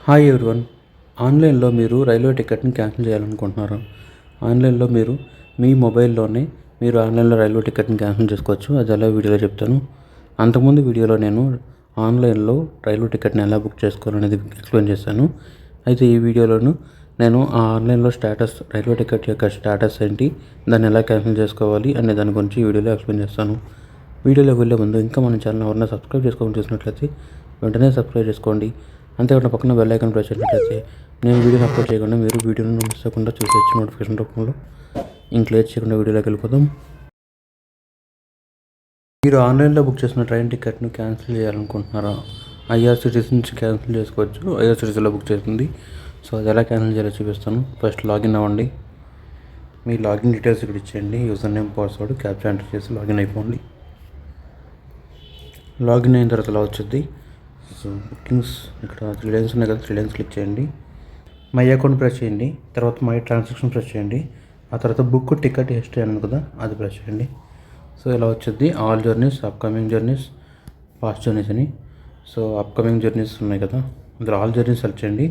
Hi everyone. ఆన్లైన్లో మీరు railway టికెట్ని cancel చేయాలనుకుంటున్నారు. ఆన్లైన్లో మీరు మీ మొబైల్లోనే మీరు ఆన్లైన్లో రైల్వే టికెట్ని క్యాన్సిల్ చేసుకోవచ్చు. అది ఎలా వీడియోలో చెప్తాను. అంతకుముందు వీడియోలో నేను ఆన్లైన్లో రైల్వే టికెట్ని ఎలా బుక్ చేసుకోవాలనేది ఎక్స్ప్లెయిన్ చేశాను. అయితే ఈ వీడియోలోను నేను ఆ ఆన్లైన్లో రైల్వే టికెట్ యొక్క స్టేటస్ ఏంటి, దాన్ని ఎలా క్యాన్సిల్ చేసుకోవాలి అనే దాని గురించి ఈ వీడియోలో ఎక్స్ప్లెయిన్ చేస్తాను. వీడియోలోకి వెళ్ళే ముందు ఇంకా మన ఛానల్ ఎవరైనా సబ్స్క్రైబ్ చేసుకోవడం చూసినట్లయితే వెంటనే సబ్స్క్రైబ్ చేసుకోండి. అంతేకాకుండా పక్కన బెల్ ఐకాన్ ప్రెస్ చేసినట్లయితే నేను వీడియోని అప్లోడ్ చేయకుండా మీరు వీడియోని మిస్ అవ్వకుండా చూసేయచ్చు నోటిఫికేషన్ రూపంలో. ఇంక లేట్ చేయకుండా వీడియోలోకి వెళ్ళిపోదాం. మీరు ఆన్లైన్లో బుక్ చేసిన ట్రైన్ టికెట్ను క్యాన్సిల్ చేయాలనుకుంటున్నారా? ఐఆర్సిటీసీ నుంచి క్యాన్సిల్ చేసుకోవచ్చు. ఐఆర్సిటీసీలో బుక్ చేస్తుంది. సో అది ఎలా క్యాన్సిల్ చేయాలో చూపిస్తాను. ఫస్ట్ లాగిన్ అవ్వండి. మీ లాగిన్ డీటెయిల్స్ ఇక్కడ ఇచ్చేయండి. User name, password, captcha enter చేసి లాగిన్ అయిపోండి. లాగిన్ అయిన తర్వాత ఇలా వచ్చింది. సో బుకింగ్స్ ఇక్కడ 3 లైన్స్ ఉన్నాయి కదా, 3 లైన్స్ క్లిక్ చేయండి. మై అకౌంట్ ప్రెస్ చేయండి. తర్వాత మై ట్రాన్సాక్షన్ ప్రెస్ చేయండి. ఆ తర్వాత బుక్ టికెట్ హిస్టరీ అని కదా, అది ప్రెస్ చేయండి. సో ఇలా వచ్చింది all journeys, upcoming journeys, past journeys అని. సో అప్కమింగ్ జర్నీస్ ఉన్నాయి కదా, అందులో ఆల్ జర్నీస్ సెలెక్ట్ చేయండి.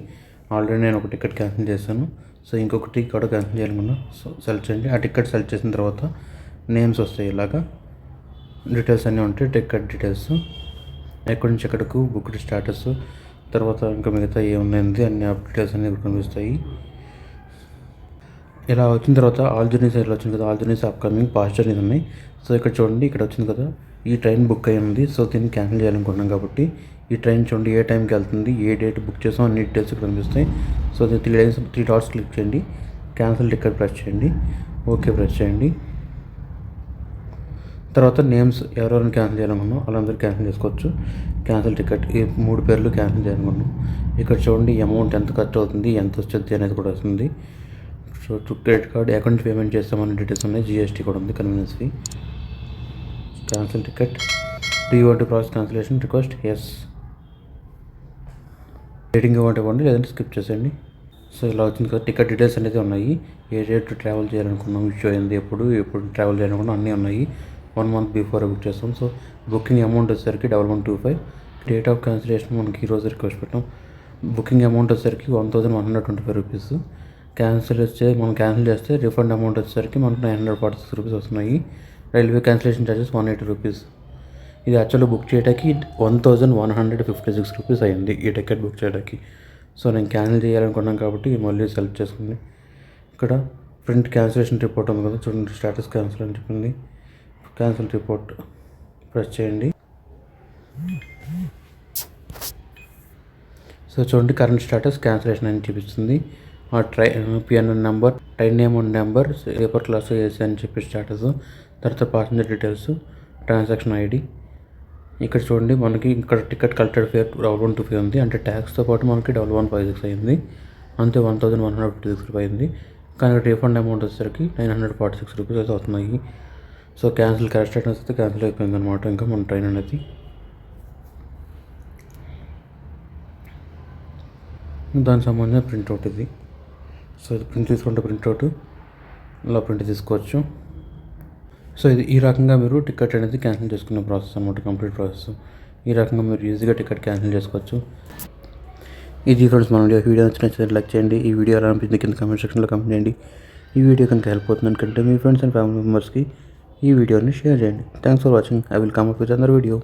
ఆల్రెడీ నేను ఒక టికెట్ క్యాన్సిల్ చేశాను. సో ఇంకొకటి కూడా క్యాన్సిల్ చేయాలనుకున్నా. సో సెలెక్ట్ చేయండి. ఆ టికెట్ సెలెక్ట్ చేసిన తర్వాత నేమ్స్ వస్తాయి. ఇలాగా డీటెయిల్స్ అన్నీ ఉంటాయి. టికెట్ డీటెయిల్స్, ఎక్కడి నుంచి ఎక్కడకు, బుక్ స్టేటస్, తర్వాత ఇంకా మిగతా ఏమున్నాయి అన్ని డీటెయిల్స్ అన్నీ కనిపిస్తాయి. ఇలా వచ్చిన తర్వాత ఆల్ జర్నీస్ ఇలా వచ్చింది కదా, all journeys upcoming, past journeys ఉన్నాయి. సో ఇక్కడ చూడండి, ఇక్కడ వచ్చింది కదా, ఈ ట్రైన్ బుక్ అయి ఉంది. సో దీన్ని క్యాన్సిల్ చేయాలనుకుంటున్నాం కాబట్టి ఈ ట్రైన్ చూడండి ఏ టైంకి వెళ్తుంది, ఏ డేట్ బుక్ చేసాం అన్ని డీటెయిల్స్ ఇక్కడ కనిపిస్తాయి. సో 3 డాట్స్ క్లిక్ చేయండి. క్యాన్సిల్ టికెట్ ప్రెస్ చేయండి. ఓకే ప్రెస్ చేయండి. తర్వాత నేమ్స్ ఎవరెవరిని క్యాన్సిల్ చేయాలనుకున్నాం వాళ్ళందరూ క్యాన్సిల్ చేసుకోవచ్చు. క్యాన్సిల్ టికెట్ ఈ 3 పేర్లు క్యాన్సిల్ చేయాలనుకున్నాం. ఇక్కడ చూడండి అమౌంట్ ఎంత ఖర్చు అవుతుంది, ఎంత వస్తుంది అనేది కూడా వస్తుంది. So credit card account payment చేస్తామని డీటెయిల్స్ ఉన్నాయి. జిఎస్టీ కూడా ఉంది, convenience fee. Cancel ticket. Do you want to process cancellation request? Yes. Rating ఇవ్వండి, లేదంటే స్కిప్ చేసేయండి. సో ఇలా వచ్చింది కదా, టికెట్ డీటెయిల్స్ అనేది ఉన్నాయి. ఏ డేట్ ట్రావెల్ చేయాలనుకున్నాం, ఇష్యూ అయింది, ఎప్పుడు ట్రావెల్ చేయాలనుకున్నాం అన్నీ ఉన్నాయి. 1 మంత్ బిఫోర్ బుక్ చేస్తాం. సో బుకింగ్ అమౌంట్ వచ్చేసరికి 1125. డేట్ ఆఫ్ క్యాన్సిలేషన్ మనకి ఈరోజు రిక్వెస్ట్ పెట్టాం. బుకింగ్ అమౌంట్ వచ్చేసరికి 1125 రూపీస్. మనం క్యాన్సిల్ చేస్తే రిఫండ్ అమౌంట్ వచ్చేసరికి మనకు 946 రూపీస్ వస్తున్నాయి. Railway cancellation charges 180 rupees. ఇది యాక్చువల్గా బుక్ చేయడానికి 1156 రూపీస్ అయింది ఈ టికెట్ బుక్ చేయడానికి. సో నేను క్యాన్సిల్ చేయాలనుకున్నాను కాబట్టి మళ్ళీ సెలెక్ట్ చేసుకుంది. ఇక్కడ ప్రింట్ క్యాన్సిలేషన్ రిపోర్ట్ ఉంది కదా, చూడండి స్టేటస్ క్యాన్సిల్ అని చెప్పింది. క్యాన్సిల్ రిపోర్ట్ ప్రెస్ చేయండి. సో చూడండి కరెంట్ స్టేటస్ క్యాన్సిలేషన్ అని చూపిస్తుంది. ఆ PNN number, train name and number, paper class AC అని చెప్పి స్టేటస్, తర్వాత ప్యాసింజర్ డీటెయిల్స్, ట్రాన్సాక్షన్ ఐడి. ఇక్కడ చూడండి మనకి ఇక్కడ టికెట్ కలెక్టెడ్ ఫేర్ 1125 ఉంది. అంటే ట్యాక్స్తో పాటు మనకి 1156 అయింది. అంతే 1156 రూపాయి అయింది. కానీ రీఫండ్ అమౌంట్ వచ్చేసరికి 946 రూపీస్ అయితే అవుతున్నాయి. సో క్యాన్సిల్ కరెక్ట్ స్టేటస్ అయితే క్యాన్సిల్ అయిపోయింది అనమాట. ఇంకా మన ట్రైన్ అనేది దానికి సంబంధించిన ప్రింట్అవుట్ ఇది. సో ఇది ప్రింట్ తీసుకుంటే ప్రింట్అవుట్ ఇలా ప్రింట్ తీసుకోవచ్చు. సో ఇది ఈ రకంగా మీరు టికెట్ అనేది క్యాన్సిల్ చేసుకునే ప్రాసెస్ అనమాట, కంప్లీట్ ప్రాసెస్. ఈ రకంగా మీరు ఈజీగా టికెట్ క్యాన్సిల్ చేసుకోవచ్చు. ఇది ఫ్రెండ్స్ మన వీడియో నచ్చినట్లయితే లైక్ చేయండి. ఈ వీడియో ఎలా అనిపించింది కింద కామెంట్ సెక్షన్లో కామెంట్ చేయండి. ఈ వీడియో కనుక హెల్ప్ అవుతుంది అనుకుంటే మీ ఫ్రెండ్స్ అండ్ ఫ్యామిలీ మెంబర్స్కి ఈ వీడియోని షేర్ చేయండి. Thanks for watching. I will come up with another video.